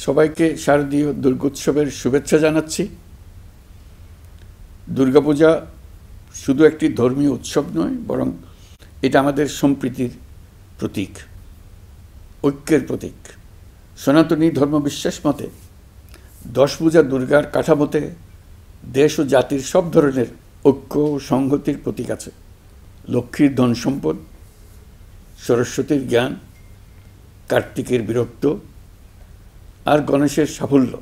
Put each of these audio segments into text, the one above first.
সবাইকে শারদীয় দুর্গোৎসবের শুভেচ্ছা জানাচ্ছি। দুর্গাপূজা শুধু একটি ধর্মীয় উৎসব নয়, বরং এটা আমাদের সম্প্রীতির প্রতীক, ঐক্যের প্রতীক। সনাতনী ধর্মবিশ্বাস মতে 10 পূজা দুর্গার কাঠামোতে দেশ ও জাতির সব ধরনের ঐক্য ও সংহতির প্রতীক আছে। লক্ষ্মীর ধন সম্পদ, সরস্বতীর জ্ঞান, কার্তিকের বীরত্ব আর গণেশের সাফল্য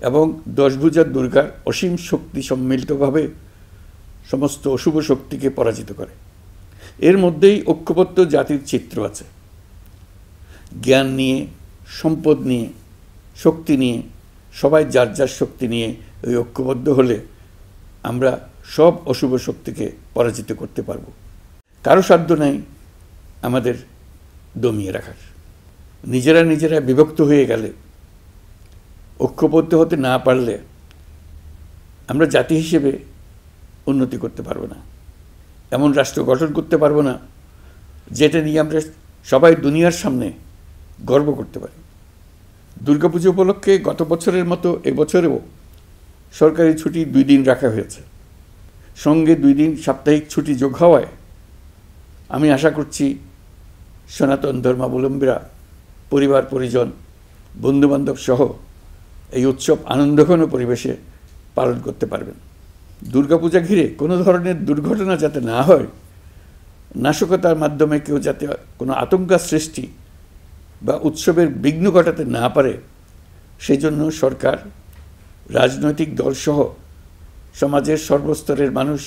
এবং 10 ভুজা দুর্গার অসীম শক্তি সম্মিলিতভাবে সমস্ত অশুভ শক্তিকে পরাজিত করে। এর মধ্যেই ঐক্যবদ্ধ জাতির চিত্র আছে। জ্ঞান নিয়ে, সম্পদ নিয়ে, শক্তি নিয়ে, সবাই যার যার শক্তি নিয়ে ওই ঐক্যবদ্ধ হলে আমরা সব অশুভ শক্তিকে পরাজিত করতে পারব। কারো সাধ্য নাই আমাদের দমিয়ে রাখার। নিজেরা বিভক্ত হয়ে গেলে, ঐক্যবদ্ধ হতে না পারলে আমরা জাতি হিসেবে উন্নতি করতে পারবো না, এমন রাষ্ট্র গঠন করতে পারবো না যেটা নিয়ে আমরা সবাই দুনিয়ার সামনে গর্ব করতে পারি। দুর্গাপুজো উপলক্ষে গত বছরের মতো এবছরেও সরকারি ছুটি 2 দিন রাখা হয়েছে। সঙ্গে 2 দিন সাপ্তাহিক ছুটি যোগ হওয়ায় আমি আশা করছি সনাতন ধর্মাবলম্বীরা পরিবার পরিজন, বন্ধুবান্ধব সহ এই উৎসব আনন্দঘন পরিবেশে পালন করতে পারবেন। দুর্গাপূজা ঘিরে কোনো ধরনের দুর্ঘটনা যাতে না হয়, নাশকতার মাধ্যমে কেউ যাতে কোনো আতঙ্ক সৃষ্টি বা উৎসবের বিঘ্ন ঘটাতে না পারে, সেই জন্য সরকার, রাজনৈতিক দলসহ সমাজের সর্বস্তরের মানুষ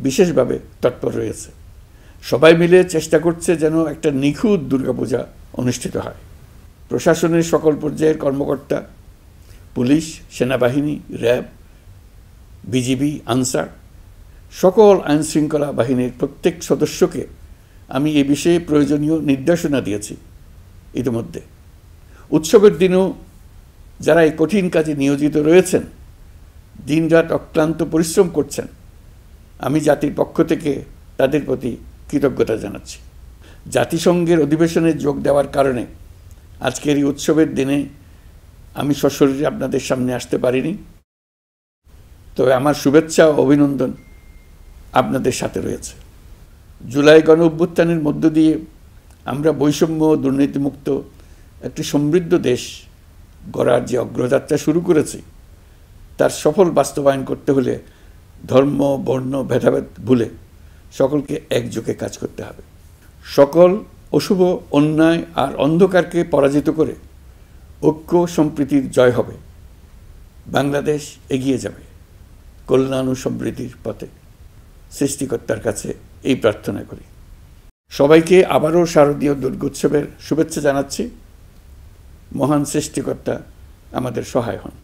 বিশেষভাবে তৎপর রয়েছে। সবাই মিলে চেষ্টা করছে যেন একটা নিখুঁত দুর্গাপূজা অনুষ্ঠিত হয়। প্রশাসনের সকল পর্যায়ের কর্মকর্তা, পুলিশ, সেনাবাহিনী, র্যাব, বিজিবি, আনসার, সকল আইনশৃঙ্খলা বাহিনীর প্রত্যেক সদস্যকে আমি এ বিষয়ে প্রয়োজনীয় নির্দেশনা দিয়েছি ইতিমধ্যে। উৎসবের দিনও যারা এই কঠিন কাজে নিয়োজিত রয়েছেন, দিনরাত অক্লান্ত পরিশ্রম করছেন, আমি জাতির পক্ষ থেকে তাদের প্রতি কৃতজ্ঞতা জানাচ্ছি। জাতিসংঘের অধিবেশনে যোগ দেওয়ার কারণে আজকের এই উৎসবের দিনে আমি সশরীরে আপনাদের সামনে আসতে পারিনি, তবে আমার শুভেচ্ছা ও অভিনন্দন আপনাদের সাথে রয়েছে। জুলাই গণ অভ্যুত্থানের মধ্য দিয়ে আমরা বৈষম্য ও দুর্নীতিমুক্ত একটি সমৃদ্ধ দেশ গড়ার যে অগ্রযাত্রা শুরু করেছি, তার সফল বাস্তবায়ন করতে হলে ধর্ম, বর্ণ, ভেদাভেদ ভুলে সকলকে একযোগে কাজ করতে হবে। সকল অশুভ, অন্যায় আর অন্ধকারকে পরাজিত করে ঐক্য সম্প্রীতির জয় হবে। বাংলাদেশ এগিয়ে যাবে কল্যাণ ও সমৃদ্ধির পথে। সৃষ্টিকর্তার কাছে এই প্রার্থনা করি। সবাইকে আবারও শারদীয় দুর্গোৎসবের শুভেচ্ছা জানাচ্ছি। মহান সৃষ্টিকর্তা আমাদের সহায় হন।